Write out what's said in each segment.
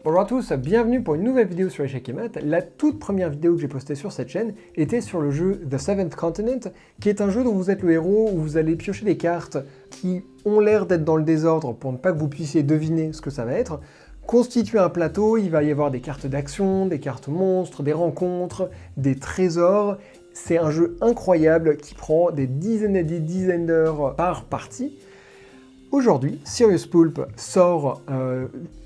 Bonjour à tous, bienvenue pour une nouvelle vidéo sur Échecs et Maths. La toute première vidéo que j'ai postée sur cette chaîne était sur le jeu The Seventh Continent, qui est un jeu dont vous êtes le héros, où vous allez piocher des cartes qui ont l'air d'être dans le désordre pour ne pas que vous puissiez deviner ce que ça va être. Constituer un plateau, il va y avoir des cartes d'action, des cartes monstres, des rencontres, des trésors. C'est un jeu incroyable qui prend des dizaines et des dizaines d'heures par partie. Aujourd'hui, Serious Poulp sort,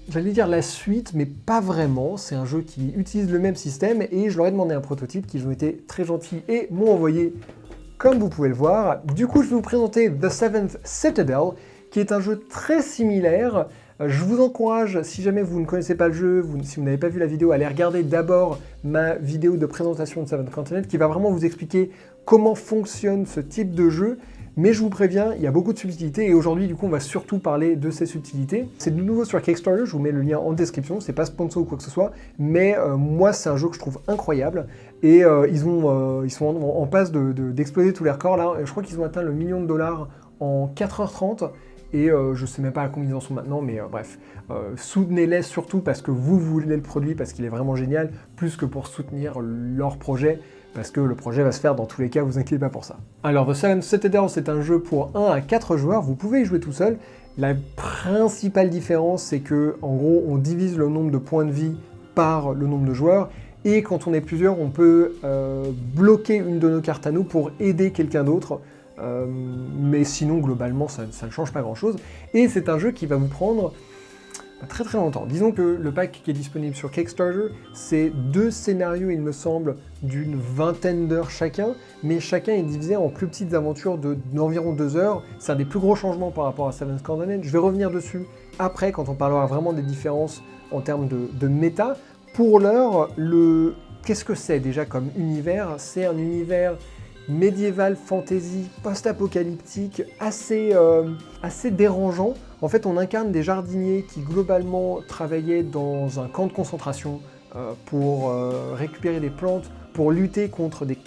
j'allais dire la suite, mais pas vraiment. C'est un jeu qui utilise le même système et je leur ai demandé un prototype qu'ils ont été très gentils et m'ont envoyé, comme vous pouvez le voir. Du coup, je vais vous présenter The Seventh Citadel, qui est un jeu très similaire. Je vous encourage, si jamais vous ne connaissez pas le jeu, si vous n'avez pas vu la vidéo, à aller regarder d'abord ma vidéo de présentation de Seventh Continent, qui va vraiment vous expliquer comment fonctionne ce type de jeu. Mais je vous préviens, il y a beaucoup de subtilités et aujourd'hui, du coup, on va surtout parler de ces subtilités. C'est de nouveau sur Kickstarter, je vous mets le lien en description, c'est pas sponsor ou quoi que ce soit, mais moi, c'est un jeu que je trouve incroyable et ils sont en passe d'exploser tous les records là. Je crois qu'ils ont atteint le $1 million en 4h30 et je sais même pas à combien ils en sont maintenant, mais bref. Soutenez-les surtout parce que vous voulez le produit, parce qu'il est vraiment génial, plus que pour soutenir leur projet. Parce que le projet va se faire dans tous les cas, vous inquiétez pas pour ça. Alors The Seventh Citadel, c'est un jeu pour 1 à 4 joueurs, vous pouvez y jouer tout seul. La principale différence, c'est que en gros, on divise le nombre de points de vie par le nombre de joueurs, et quand on est plusieurs, on peut bloquer une de nos cartes à nous pour aider quelqu'un d'autre. Mais sinon, globalement, ça ne change pas grand-chose. Et c'est un jeu qui va vous prendre très très longtemps. Disons que le pack qui est disponible sur Kickstarter, c'est 2 scénarios, il me semble, d'une vingtaine d'heures chacun, mais chacun est divisé en plus petites aventures d'environ 2 heures. C'est un des plus gros changements par rapport à Seventh Continent. Je vais revenir dessus après, quand on parlera vraiment des différences en termes de méta. Pour l'heure, qu'est-ce que c'est déjà comme univers? C'est un univers médiéval, fantasy, post-apocalyptique, assez dérangeant. En fait, on incarne des jardiniers qui, globalement, travaillaient dans un camp de concentration pour récupérer des plantes, pour lutter contre des...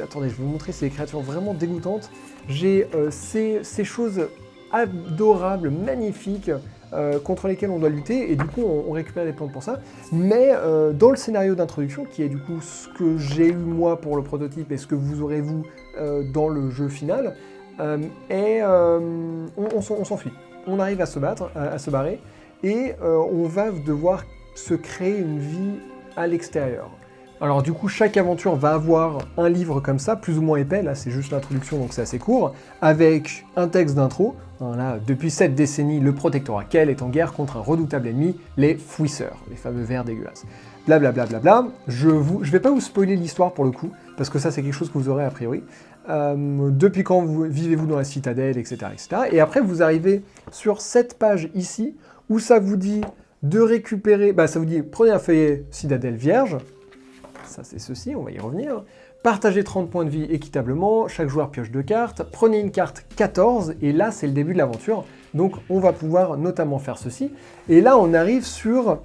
Attendez, je vais vous montrer, c'est des créatures vraiment dégoûtantes. J'ai ces choses adorables, magnifiques, contre lesquelles on doit lutter, et du coup on récupère des plantes pour ça. Mais dans le scénario d'introduction, qui est du coup ce que j'ai eu moi pour le prototype et ce que vous aurez vous dans le jeu final, on s'enfuit. On arrive à se battre, à se barrer, et on va devoir se créer une vie à l'extérieur. Alors du coup, chaque aventure va avoir un livre comme ça, plus ou moins épais, là c'est juste l'introduction donc c'est assez court, avec un texte d'intro. Voilà, depuis 7 décennies, le protectorat Kell est en guerre contre un redoutable ennemi, les fouisseurs, les fameux vers dégueulasses. Blablabla. Je vais pas vous spoiler l'histoire pour le coup, parce que ça c'est quelque chose que vous aurez a priori. Depuis quand vivez-vous dans la citadelle, etc., etc. Et après vous arrivez sur cette page ici, où ça vous dit de récupérer, ça vous dit prenez un feuillet citadelle vierge, ça c'est ceci, on va y revenir. Partagez 30 points de vie équitablement, chaque joueur pioche 2 cartes, prenez une carte 14, et là c'est le début de l'aventure, donc on va pouvoir notamment faire ceci. Et là on arrive sur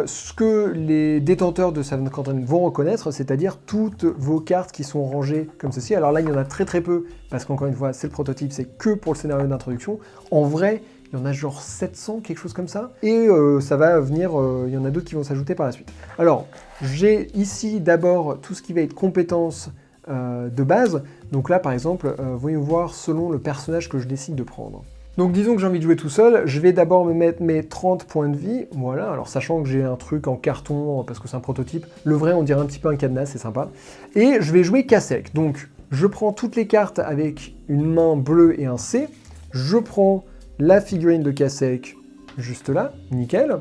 ce que les détenteurs de Seventh Continent vont reconnaître, c'est-à-dire toutes vos cartes qui sont rangées comme ceci. Alors là il y en a très très peu, parce qu'encore une fois c'est le prototype, c'est que pour le scénario d'introduction. En vrai, il y en a genre 700, quelque chose comme ça, et ça va venir, il y en a d'autres qui vont s'ajouter par la suite. Alors, j'ai ici d'abord tout ce qui va être compétences de base, donc là par exemple, voyons voir selon le personnage que je décide de prendre. Donc disons que j'ai envie de jouer tout seul, je vais d'abord me mettre mes 30 points de vie, voilà, alors sachant que j'ai un truc en carton, parce que c'est un prototype, le vrai on dirait un petit peu un cadenas, c'est sympa, et je vais jouer cas sec, donc je prends toutes les cartes avec une main bleue et un C, je prends la figurine de Kasek juste là, nickel.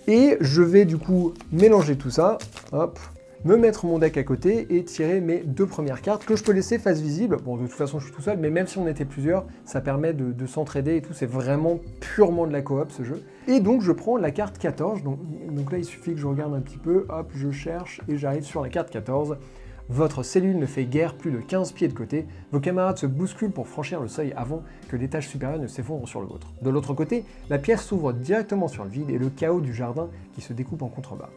Et je vais du coup mélanger tout ça, hop, me mettre mon deck à côté et tirer mes 2 premières cartes que je peux laisser face visible. Bon, de toute façon, je suis tout seul, mais même si on était plusieurs, ça permet de s'entraider et tout. C'est vraiment purement de la coop, ce jeu. Et donc, je prends la carte 14. Donc là, il suffit que je regarde un petit peu, hop, je cherche et j'arrive sur la carte 14. Votre cellule ne fait guère plus de 15 pieds de côté, vos camarades se bousculent pour franchir le seuil avant que l'étage supérieur ne s'effondre sur le vôtre. De l'autre côté, la pièce s'ouvre directement sur le vide et le chaos du jardin qui se découpe en contrebas.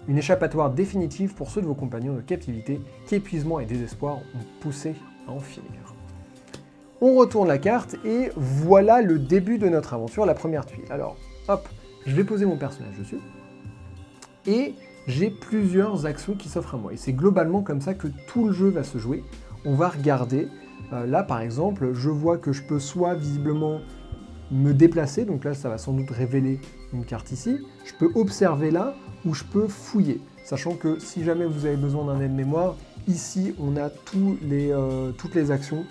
Une échappatoire définitive pour ceux de vos compagnons de captivité qu'épuisement et désespoir ont poussé à en finir. On retourne la carte et voilà le début de notre aventure, la première tuile. Alors, hop, je vais poser mon personnage dessus. et j'ai plusieurs actions qui s'offrent à moi. Et c'est globalement comme ça que tout le jeu va se jouer. On va regarder, là par exemple, je vois que je peux soit visiblement me déplacer, donc là ça va sans doute révéler une carte ici, je peux observer là, ou je peux fouiller, sachant que si jamais vous avez besoin d'un aide-mémoire, ici on a toutes les actions,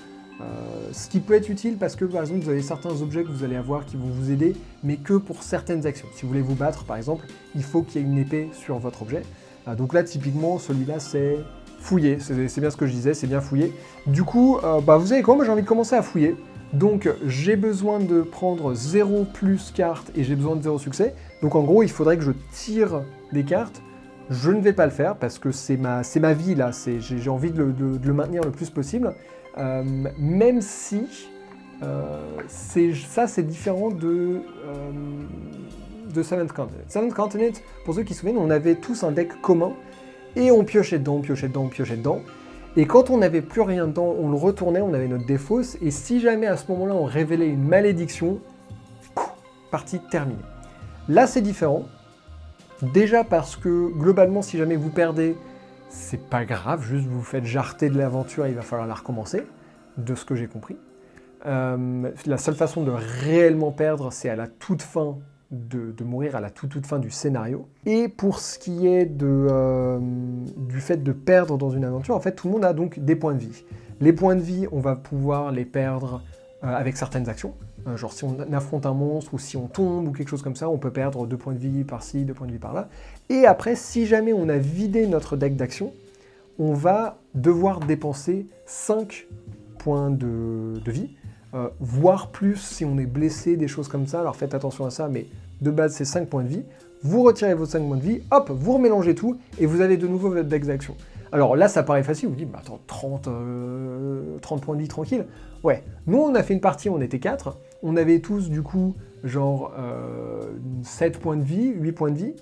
ce qui peut être utile parce que par exemple vous avez certains objets que vous allez avoir qui vont vous aider, mais que pour certaines actions. Si vous voulez vous battre par exemple, il faut qu'il y ait une épée sur votre objet, donc là typiquement celui-là c'est fouiller, c'est bien ce que je disais, c'est bien fouiller. Du coup, vous savez quoi, moi j'ai envie de commencer à fouiller. Donc j'ai besoin de prendre 0 plus cartes et j'ai besoin de 0 succès. Donc en gros, il faudrait que je tire des cartes. Je ne vais pas le faire parce que c'est ma vie là, j'ai envie de le maintenir le plus possible. Même si c'est différent de Seventh Continent. Seventh Continent, pour ceux qui se souviennent, on avait tous un deck commun et on piochait dedans, on piochait dedans, on piochait dedans. Et quand on n'avait plus rien dedans, on le retournait, on avait notre défausse, et si jamais à ce moment-là on révélait une malédiction, partie terminée. Là c'est différent, déjà parce que globalement si jamais vous perdez, c'est pas grave, juste vous faites jarter de l'aventure et il va falloir la recommencer, de ce que j'ai compris. La seule façon de réellement perdre, c'est à la toute fin de mourir, à la toute fin du scénario. Et pour ce qui est du fait de perdre dans une aventure, en fait, tout le monde a donc des points de vie. Les points de vie, on va pouvoir les perdre avec certaines actions. Genre si on affronte un monstre, ou si on tombe, ou quelque chose comme ça, on peut perdre 2 points de vie par-ci, 2 points de vie par-là. Et après, si jamais on a vidé notre deck d'action, on va devoir dépenser 5 points de vie, voire plus si on est blessé, des choses comme ça. Alors faites attention à ça, mais de base c'est 5 points de vie. Vous retirez vos 5 points de vie, hop, vous remélangez tout, et vous avez de nouveau votre deck d'action. Alors là ça paraît facile, vous dites, attends, 30 points de vie tranquille. Ouais, nous on a fait une partie, on était 4, on avait tous du coup genre 7 points de vie, 8 points de vie.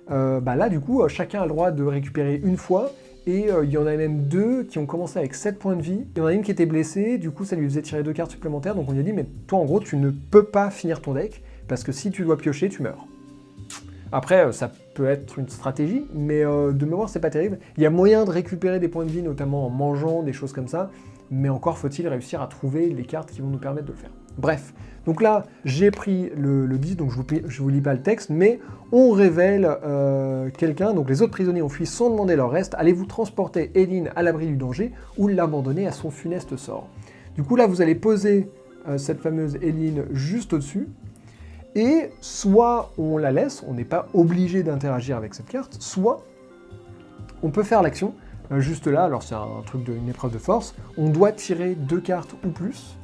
Là du coup chacun a le droit de récupérer une fois, et il y en a même 2 qui ont commencé avec 7 points de vie. Il y en a une qui était blessée, du coup ça lui faisait tirer 2 cartes supplémentaires, donc on lui a dit mais toi en gros tu ne peux pas finir ton deck, parce que si tu dois piocher, tu meurs. Après ça peut être une stratégie, mais de mémoire c'est pas terrible. Il y a moyen de récupérer des points de vie, notamment en mangeant, des choses comme ça, mais encore faut-il réussir à trouver les cartes qui vont nous permettre de le faire. Bref, donc là j'ai pris le 10, donc je vous lis pas le texte, mais on révèle quelqu'un, donc les autres prisonniers ont fui sans demander leur reste, allez-vous transporter Eileen à l'abri du danger ou l'abandonner à son funeste sort. Du coup là vous allez poser cette fameuse Eileen juste au-dessus, et soit on la laisse, on n'est pas obligé d'interagir avec cette carte, soit on peut faire l'action, juste là, alors c'est un truc d'une épreuve de force, on doit tirer 2 cartes ou plus,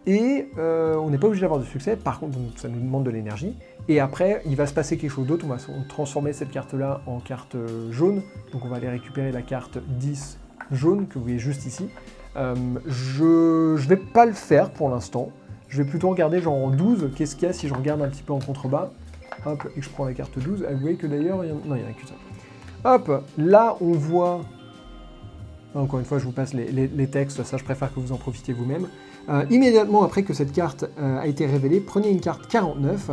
et on n'est pas obligé d'avoir de succès, par contre donc, ça nous demande de l'énergie, et après il va se passer quelque chose d'autre, on va transformer cette carte-là en carte jaune, donc on va aller récupérer la carte 10 jaune, que vous voyez juste ici. Je vais pas le faire pour l'instant, je vais plutôt regarder genre en 12, qu'est-ce qu'il y a si je regarde un petit peu en contrebas, hop, et que je prends la carte 12, vous voyez que d'ailleurs, non il n'y en a qu'une seule. Hop, là on voit, encore une fois je vous passe les textes, ça je préfère que vous en profitiez vous-même. Immédiatement après que cette carte a été révélée, prenez une carte 49,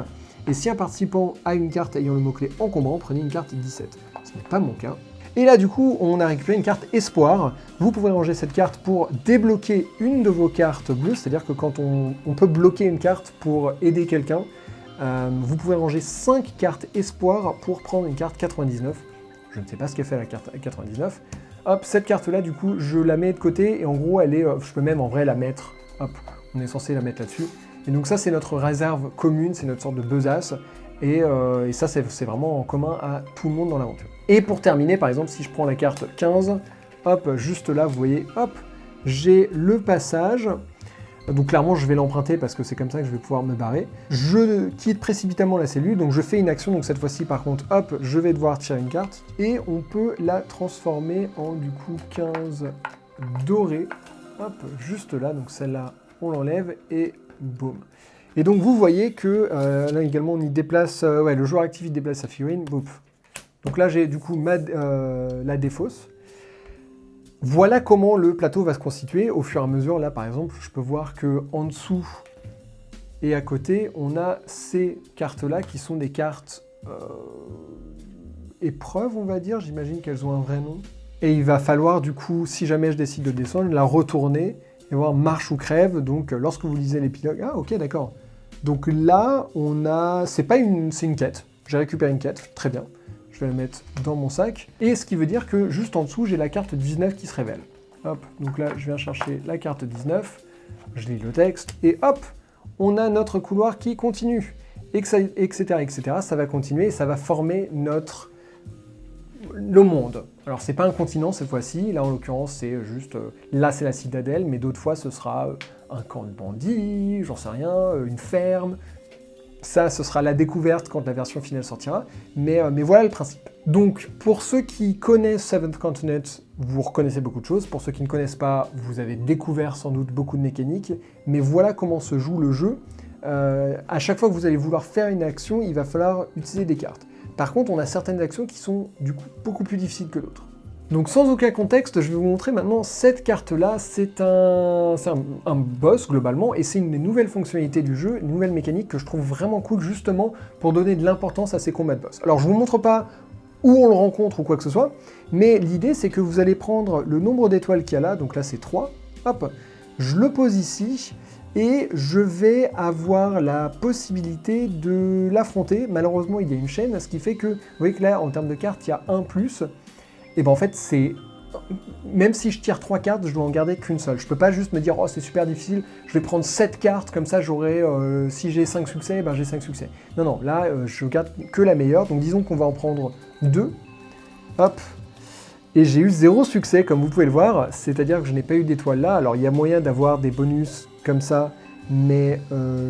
et si un participant a une carte ayant le mot-clé encombrant, prenez une carte 17. Ce n'est pas mon cas. Et là du coup, on a récupéré une carte espoir. Vous pouvez ranger cette carte pour débloquer une de vos cartes bleues, c'est-à-dire que quand on peut bloquer une carte pour aider quelqu'un, vous pouvez ranger 5 cartes espoir pour prendre une carte 99. Je ne sais pas ce qu'elle fait la carte 99. Hop, cette carte-là, du coup, je la mets de côté, et en gros, elle est, je peux même en vrai la mettre, hop, on est censé la mettre là-dessus. Et donc ça, c'est notre réserve commune, c'est notre sorte de besace, et ça, c'est vraiment en commun à tout le monde dans l'aventure. Et pour terminer, par exemple, si je prends la carte 15, hop, juste là, vous voyez, hop, j'ai le passage. Donc clairement, je vais l'emprunter parce que c'est comme ça que je vais pouvoir me barrer. Je quitte précipitamment la cellule, donc je fais une action, donc cette fois-ci, par contre, hop, je vais devoir tirer une carte, et on peut la transformer en, du coup, 15 doré. Hop, juste là, donc celle-là, on l'enlève, et boum. Et donc vous voyez que, là également, on y déplace, ouais, le joueur actif, il déplace sa figurine, boum. Donc là, j'ai du coup la défausse. Voilà comment le plateau va se constituer au fur et à mesure. Là, par exemple, je peux voir que en dessous et à côté, on a ces cartes-là qui sont des cartes épreuve, on va dire. J'imagine qu'elles ont un vrai nom. Et il va falloir, du coup, si jamais je décide de descendre, la retourner et voir marche ou crève. Donc, lorsque vous lisez l'épilogue... Ah, ok, d'accord. Donc là, on a... C'est une quête. J'ai récupéré une quête, très bien. Je vais la mettre dans mon sac. Et ce qui veut dire que juste en dessous, j'ai la carte 19 qui se révèle. Hop, donc là, je viens chercher la carte 19. Je lis le texte. Et hop, on a notre couloir qui continue. Etc., etc. Ça va continuer et ça va former le monde. Alors, c'est pas un continent cette fois-ci. Là, en l'occurrence, c'est juste... là, c'est la citadelle. Mais d'autres fois, ce sera un camp de bandits, j'en sais rien, une ferme... Ça, ce sera la découverte quand la version finale sortira, mais voilà le principe. Donc, pour ceux qui connaissent Seventh Continent, vous reconnaissez beaucoup de choses. Pour ceux qui ne connaissent pas, vous avez découvert sans doute beaucoup de mécaniques, mais voilà comment se joue le jeu. À chaque fois que vous allez vouloir faire une action, il va falloir utiliser des cartes. Par contre, on a certaines actions qui sont du coup beaucoup plus difficiles que d'autres. Donc sans aucun contexte, je vais vous montrer maintenant cette carte-là. C'est un boss globalement, et c'est une des nouvelles fonctionnalités du jeu, une nouvelle mécanique que je trouve vraiment cool justement pour donner de l'importance à ces combats de boss. Alors je vous montre pas où on le rencontre ou quoi que ce soit, mais l'idée c'est que vous allez prendre le nombre d'étoiles qu'il y a là, donc là c'est 3, hop, je le pose ici, et je vais avoir la possibilité de l'affronter. Malheureusement il y a une chaîne, ce qui fait que, vous voyez que là en termes de cartes il y a 1+, et ben en fait, même si je tire 3 cartes, je dois en garder qu'une seule. Je peux pas juste me dire, oh c'est super difficile, je vais prendre 7 cartes, comme ça j'aurai, si j'ai 5 succès, ben j'ai 5 succès. Non, non, là, je garde que la meilleure, donc disons qu'on va en prendre 2. Hop. Et j'ai eu 0 succès, comme vous pouvez le voir, c'est-à-dire que je n'ai pas eu d'étoile là. Alors il y a moyen d'avoir des bonus comme ça, mais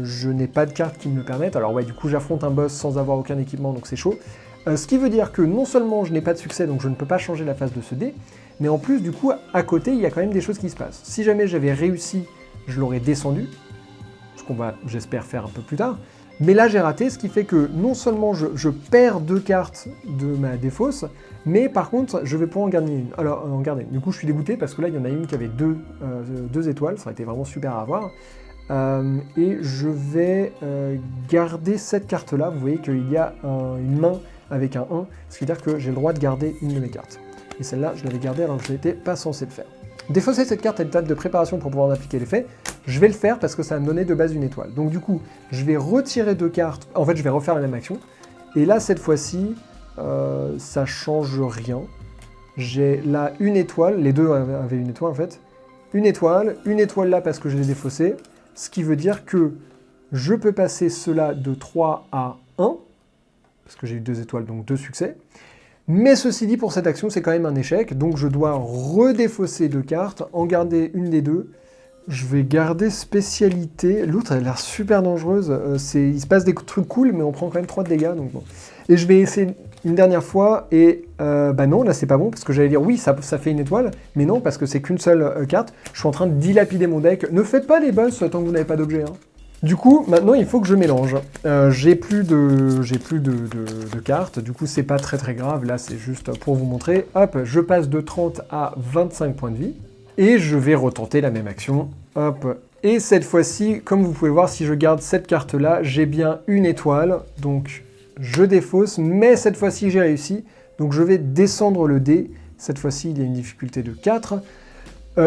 je n'ai pas de cartes qui me le permettent. Alors ouais, du coup j'affronte un boss sans avoir aucun équipement, donc c'est chaud. Ce qui veut dire que non seulement je n'ai pas de succès, donc je ne peux pas changer la face de ce dé, mais en plus, du coup, à côté, il y a quand même des choses qui se passent. Si jamais j'avais réussi, je l'aurais descendu, ce qu'on va, j'espère, faire un peu plus tard, mais là, j'ai raté, ce qui fait que non seulement je perds 2 cartes de ma défausse, mais par contre, je vais pouvoir en garder une. Alors, Du coup, je suis dégoûté, parce que là, il y en a une qui avait 2 étoiles, ça aurait été vraiment super à avoir. Et je vais garder cette carte-là. Vous voyez qu'il y a une main avec un 1, ce qui veut dire que j'ai le droit de garder une de mes cartes. Et celle-là, je l'avais gardée alors que je n'étais pas censé le faire. Défausser cette carte à l'étape de préparation pour pouvoir en appliquer l'effet, je vais le faire parce que ça va me donner de base une étoile. Donc du coup, je vais retirer 2 cartes, en fait je vais refaire la même action, et là cette fois-ci, ça change rien. J'ai là une étoile, les deux avaient une étoile en fait, une étoile là parce que je l'ai défaussé, ce qui veut dire que je peux passer cela de 3 à 1, parce que j'ai eu 2 étoiles, donc 2 succès. Mais ceci dit, pour cette action, c'est quand même un échec, donc je dois redéfausser 2 cartes, en garder une des 2. Je vais garder spécialité. L'autre, elle a l'air super dangereuse. Il se passe des trucs cool, mais on prend quand même 3 de dégâts, donc bon. Et je vais essayer une dernière fois, et bah non, là c'est pas bon, parce que j'allais dire oui, ça fait une étoile, mais non, parce que c'est qu'une seule carte. Je suis en train de dilapider mon deck. Ne faites pas les boss tant que vous n'avez pas d'objet, hein. Du coup, maintenant, il faut que je mélange. J'ai plus de cartes, du coup, c'est pas très très grave. Là, c'est juste pour vous montrer. Hop, je passe de 30 à 25 points de vie. Et je vais retenter la même action. Hop. Et cette fois-ci, comme vous pouvez voir, si je garde cette carte-là, j'ai bien une étoile. Donc, je défausse, mais cette fois-ci, j'ai réussi. Donc, je vais descendre le dé. Cette fois-ci, il y a une difficulté de 4.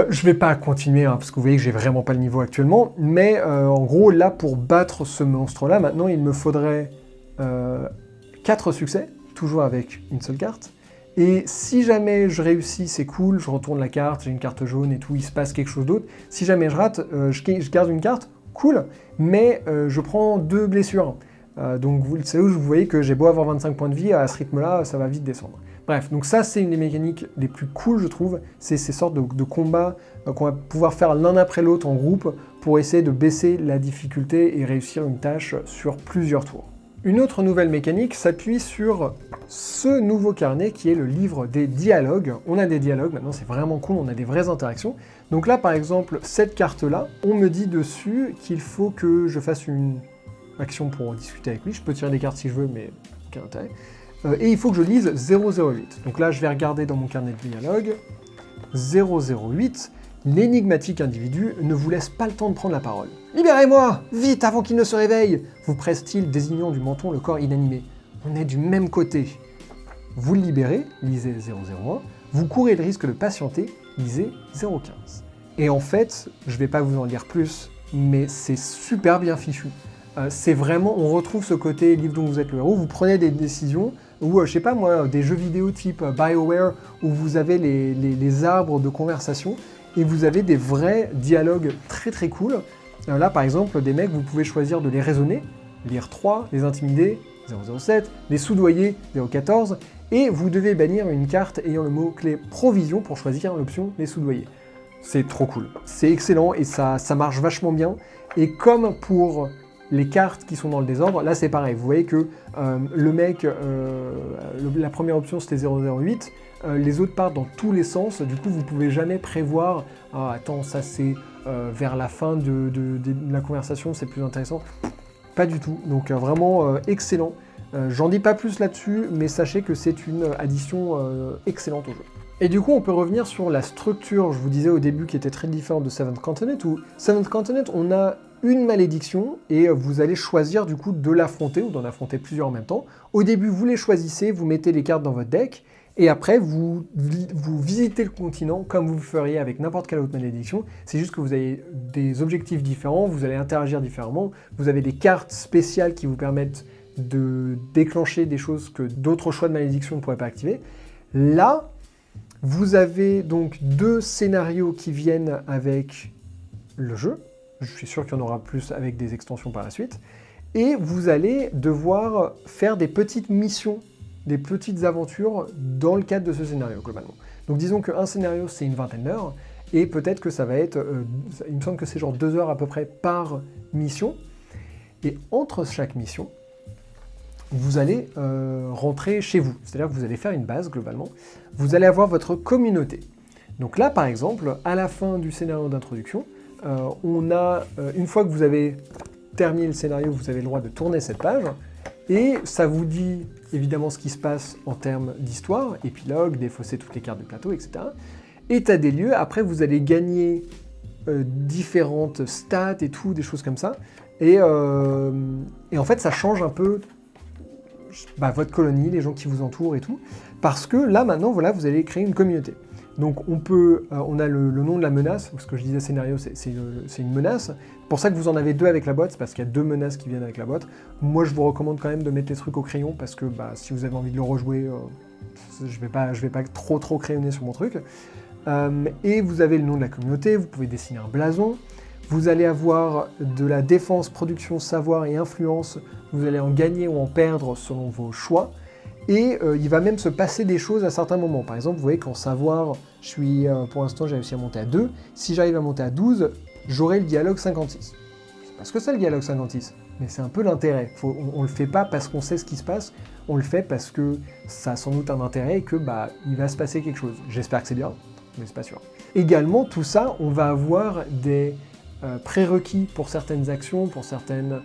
Je vais pas continuer, hein, parce que vous voyez que j'ai vraiment pas le niveau actuellement, mais en gros, là, pour battre ce monstre-là, maintenant, il me faudrait 4 succès, toujours avec une seule carte, et si jamais je réussis, c'est cool, je retourne la carte, j'ai une carte jaune et tout, il se passe quelque chose d'autre. Si jamais je rate, je garde une carte, cool, mais je prends 2 blessures. Donc c'est où vous voyez que j'ai beau avoir 25 points de vie, à ce rythme-là, ça va vite descendre. Bref, donc ça c'est une des mécaniques les plus cool je trouve, c'est ces sortes de combats qu'on va pouvoir faire l'un après l'autre en groupe pour essayer de baisser la difficulté et réussir une tâche sur plusieurs tours. Une autre nouvelle mécanique s'appuie sur ce nouveau carnet qui est le livre des dialogues. On a des dialogues maintenant, c'est vraiment cool, on a des vraies interactions. Donc là par exemple, cette carte-là, on me dit dessus qu'il faut que je fasse une action pour discuter avec lui. Je peux tirer des cartes si je veux, mais aucun intérêt. Et il faut que je lise 008. Donc là, je vais regarder dans mon carnet de dialogue. 008, l'énigmatique individu ne vous laisse pas le temps de prendre la parole. « Libérez-moi, vite, avant qu'il ne se réveille !» vous presse-t-il, désignant du menton le corps inanimé. « On est du même côté. » vous le libérez, lisez 001, vous courez le risque de patienter, lisez 015. Et en fait, je ne vais pas vous en dire plus, mais c'est super bien fichu. C'est vraiment, on retrouve ce côté livre dont vous êtes le héros, vous prenez des décisions, ou je sais pas moi, des jeux vidéo type BioWare, où vous avez les arbres de conversation, et vous avez des vrais dialogues très très cool. Là par exemple, des mecs, vous pouvez choisir de les raisonner, lire 3, les intimider, 007, les soudoyer, 014, et vous devez bannir une carte ayant le mot-clé provision pour choisir l'option les soudoyer. C'est trop cool, c'est excellent et ça marche vachement bien. Et comme pour les cartes qui sont dans le désordre, là c'est pareil, vous voyez que le mec, la première option c'était 008, les autres partent dans tous les sens, du coup vous pouvez jamais prévoir, ah attends ça c'est vers la fin de la conversation, c'est plus intéressant. Pas du tout, donc vraiment excellent. J'en dis pas plus là-dessus, mais sachez que c'est une addition excellente au jeu. Et du coup, on peut revenir sur la structure, je vous disais au début, qui était très différente de Seventh Continent, où Seventh Continent, on a une malédiction, et vous allez choisir du coup de l'affronter, ou d'en affronter plusieurs en même temps. Au début, vous les choisissez, vous mettez les cartes dans votre deck, et après, vous visitez le continent comme vous le feriez avec n'importe quelle autre malédiction. C'est juste que vous avez des objectifs différents, vous allez interagir différemment, vous avez des cartes spéciales qui vous permettent de déclencher des choses que d'autres choix de malédiction ne pourraient pas activer. Là, vous avez donc 2 scénarios qui viennent avec le jeu. Je suis sûr qu'il y en aura plus avec des extensions par la suite. Et vous allez devoir faire des petites missions, des petites aventures dans le cadre de ce scénario, globalement. Donc disons qu'un scénario, c'est une vingtaine d'heures, et peut-être que ça va être, il me semble que c'est genre 2 heures à peu près par mission. Et entre chaque mission, vous allez rentrer chez vous. C'est-à-dire que vous allez faire une base, globalement. Vous allez avoir votre communauté. Donc là, par exemple, à la fin du scénario d'introduction, on a, une fois que vous avez terminé le scénario, vous avez le droit de tourner cette page, et ça vous dit évidemment ce qui se passe en termes d'histoire, épilogue, défausser toutes les cartes du plateau, etc. État des lieux, après vous allez gagner différentes stats et tout, des choses comme ça, et en fait ça change un peu votre colonie, les gens qui vous entourent et tout, parce que là maintenant voilà, vous allez créer une communauté. Donc on a le nom de la menace, ce que je disais scénario c'est une menace, c'est pour ça que vous en avez 2 avec la boîte, c'est parce qu'il y a 2 menaces qui viennent avec la boîte. Moi je vous recommande quand même de mettre les trucs au crayon, parce que si vous avez envie de le rejouer, je vais pas trop crayonner sur mon truc. Et vous avez le nom de la communauté, vous pouvez dessiner un blason, vous allez avoir de la défense, production, savoir et influence, vous allez en gagner ou en perdre selon vos choix. Et il va même se passer des choses à certains moments. Par exemple, vous voyez qu'en savoir, pour l'instant j'ai réussi à monter à 2. Si j'arrive à monter à 12, j'aurai le dialogue 56. C'est pas ce que c'est le dialogue 56, mais c'est un peu l'intérêt. On le fait pas parce qu'on sait ce qui se passe, on le fait parce que ça a sans doute un intérêt et que il va se passer quelque chose. J'espère que c'est bien, mais c'est pas sûr. Également, tout ça, on va avoir des prérequis pour certaines actions, pour certaines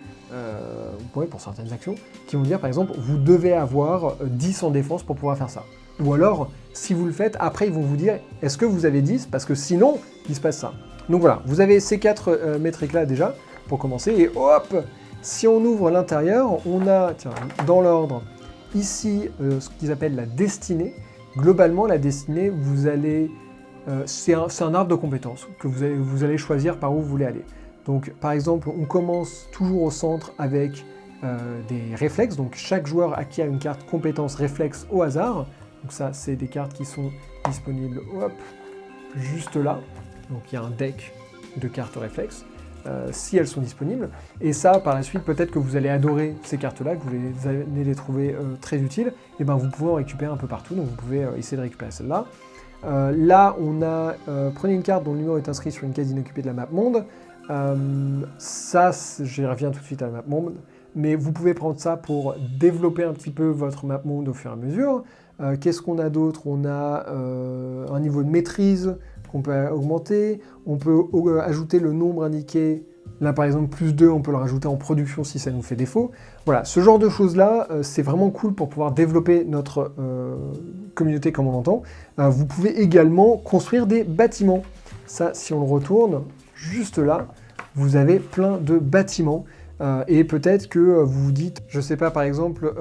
actions, qui vont dire par exemple, vous devez avoir 10 en défense pour pouvoir faire ça. Ou alors, si vous le faites, après ils vont vous dire, est-ce que vous avez 10? Parce que sinon, il se passe ça. Donc voilà, vous avez ces 4 métriques-là déjà, pour commencer, et hop, si on ouvre l'intérieur, on a, tiens, dans l'ordre, ici, ce qu'ils appellent la destinée. Globalement, la destinée, vous allez... c'est un arbre de compétences que vous allez choisir par où vous voulez aller. Donc par exemple, on commence toujours au centre avec des réflexes, donc chaque joueur acquiert une carte compétence réflexe au hasard. Donc ça, c'est des cartes qui sont disponibles, hop, juste là. Donc il y a un deck de cartes réflexes, si elles sont disponibles. Et ça, par la suite, peut-être que vous allez adorer ces cartes-là, que vous allez les trouver très utiles, et ben vous pouvez en récupérer un peu partout, donc vous pouvez essayer de récupérer celle-là. Là, on a prenez une carte dont le numéro est inscrit sur une case inoccupée de la map monde. Ça, j'y reviens tout de suite à la map monde, mais vous pouvez prendre ça pour développer un petit peu votre map monde au fur et à mesure. Qu'est-ce qu'on a d'autre? On a un niveau de maîtrise qu'on peut augmenter. On peut ajouter le nombre indiqué. Là, par exemple, plus 2, on peut le rajouter en production si ça nous fait défaut. Voilà, ce genre de choses-là, c'est vraiment cool pour pouvoir développer notre communauté comme on l'entend. Vous pouvez également construire des bâtiments. Ça, si on le retourne, juste là, vous avez plein de bâtiments. Et peut-être que vous vous dites, je sais pas, par exemple,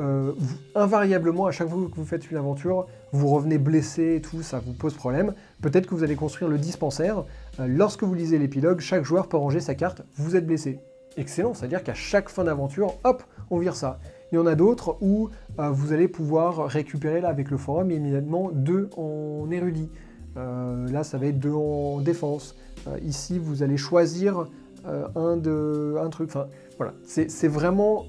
invariablement, à chaque fois que vous faites une aventure, vous revenez blessé et tout, ça vous pose problème. Peut-être que vous allez construire le dispensaire. Lorsque vous lisez l'épilogue, chaque joueur peut ranger sa carte, vous êtes blessé. Excellent, c'est-à-dire qu'à chaque fin d'aventure, hop, on vire ça. Il y en a d'autres où vous allez pouvoir récupérer, là, avec le forum, immédiatement 2 en érudit. Là, ça va être 2 en défense. Ici, vous allez choisir un truc. Enfin, voilà, c'est vraiment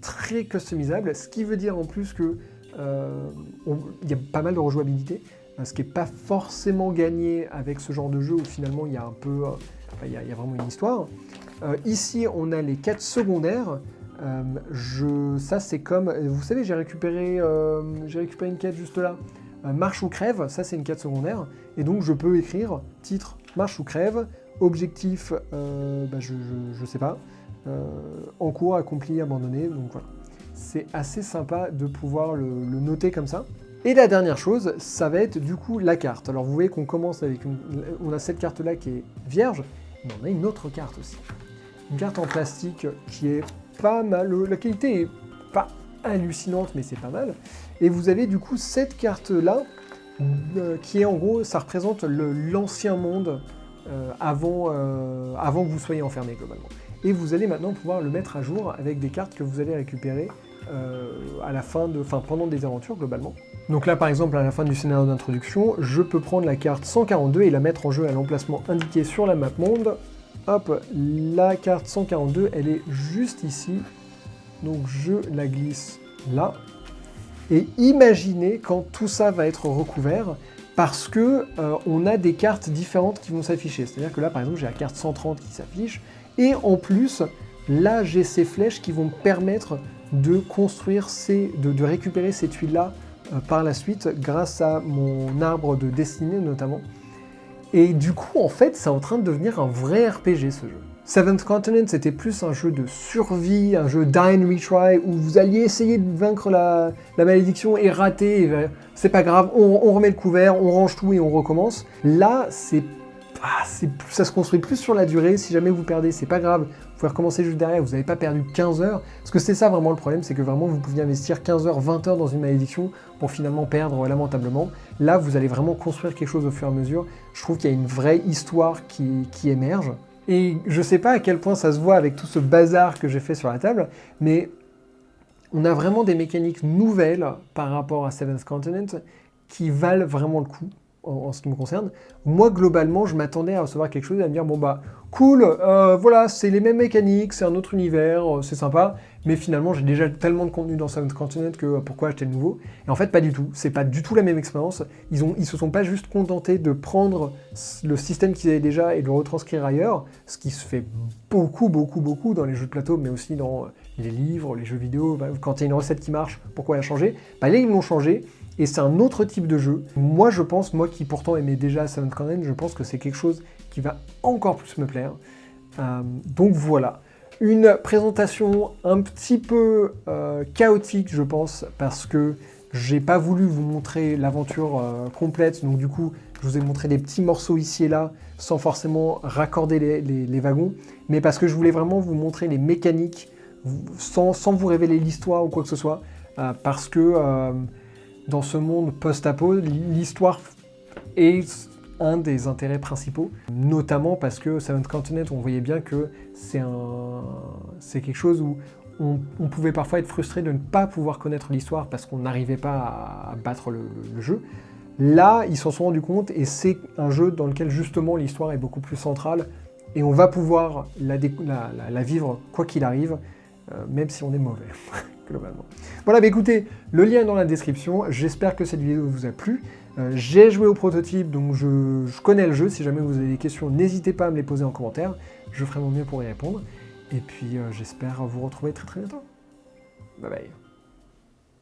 très customisable, ce qui veut dire en plus que il y a pas mal de rejouabilité, ce qui n'est pas forcément gagné avec ce genre de jeu où finalement il y a un peu, il y a vraiment une histoire. Ici, on a les quêtes secondaires. Ça c'est comme, vous savez, j'ai récupéré une quête juste là. Marche ou crève, ça c'est une quête secondaire, et donc je peux écrire titre marche ou crève, objectif, je sais pas, en cours, accompli, abandonné, donc voilà. C'est assez sympa de pouvoir le noter comme ça. Et la dernière chose, ça va être du coup la carte. Alors vous voyez qu'on commence avec on a cette carte là qui est vierge, mais on a une autre carte aussi. Une carte en plastique qui est pas mal, la qualité est pas hallucinante mais c'est pas mal. Et vous avez du coup cette carte là, qui est en gros, ça représente l'ancien monde avant que vous soyez enfermé globalement. Et vous allez maintenant pouvoir le mettre à jour avec des cartes que vous allez récupérer pendant des aventures globalement. Donc là par exemple à la fin du scénario d'introduction, je peux prendre la carte 142 et la mettre en jeu à l'emplacement indiqué sur la map monde. Hop, la carte 142, elle est juste ici, donc je la glisse là. Et imaginez quand tout ça va être recouvert, parce que on a des cartes différentes qui vont s'afficher. C'est-à-dire que là par exemple j'ai la carte 130 qui s'affiche, et en plus, là j'ai ces flèches qui vont me permettre de construire de récupérer ces tuiles-là par la suite, grâce à mon arbre de destinée notamment. Et du coup, en fait, c'est en train de devenir un vrai RPG ce jeu. Seventh Continent, c'était plus un jeu de survie, un jeu die and retry, où vous alliez essayer de vaincre la malédiction et rater, et c'est pas grave, on remet le couvert, on range tout et on recommence. Là, ça se construit plus sur la durée, si jamais vous perdez, c'est pas grave, vous pouvez recommencer juste derrière, vous n'avez pas perdu 15 heures, parce que c'est ça vraiment le problème, c'est que vraiment vous pouviez investir 15 heures, 20 heures dans une malédiction pour finalement perdre lamentablement. Là, vous allez vraiment construire quelque chose au fur et à mesure. Je trouve qu'il y a une vraie histoire qui émerge. Et je sais pas à quel point ça se voit avec tout ce bazar que j'ai fait sur la table, mais on a vraiment des mécaniques nouvelles par rapport à Seventh Continent qui valent vraiment le coup. En ce qui me concerne. Moi, globalement, je m'attendais à recevoir quelque chose et à me dire, bon bah, cool, voilà, c'est les mêmes mécaniques, c'est un autre univers, c'est sympa, mais finalement, j'ai déjà tellement de contenu dans Seventh Continent que pourquoi acheter le nouveau? Et en fait, pas du tout. C'est pas du tout la même expérience. Ils se sont pas juste contentés de prendre le système qu'ils avaient déjà et de le retranscrire ailleurs, ce qui se fait beaucoup dans les jeux de plateau, mais aussi dans les livres, les jeux vidéo. Bah, quand il y a une recette qui marche, pourquoi la changer? Bah, là, ils l'ont changé. Et c'est un autre type de jeu. Moi, je pense, moi qui pourtant aimais déjà Seventh Continent, je pense que c'est quelque chose qui va encore plus me plaire. Donc voilà. Une présentation un petit peu chaotique, je pense, parce que j'ai pas voulu vous montrer l'aventure complète. Donc du coup, je vous ai montré des petits morceaux ici et là, sans forcément raccorder les wagons, mais parce que je voulais vraiment vous montrer les mécaniques, sans vous révéler l'histoire ou quoi que ce soit, parce que... dans ce monde post-apo, l'histoire est un des intérêts principaux, notamment parce que Seventh Continent, on voyait bien que c'est quelque chose où on pouvait parfois être frustré de ne pas pouvoir connaître l'histoire parce qu'on n'arrivait pas à battre le jeu. Là, ils s'en sont rendus compte et c'est un jeu dans lequel justement l'histoire est beaucoup plus centrale et on va pouvoir la vivre quoi qu'il arrive, même si on est mauvais. Globalement. Voilà, bah écoutez, le lien est dans la description, j'espère que cette vidéo vous a plu. J'ai joué au prototype, donc je connais le jeu, si jamais vous avez des questions, n'hésitez pas à me les poser en commentaire, je ferai mon mieux pour y répondre. Et puis j'espère vous retrouver très bientôt. Bye bye.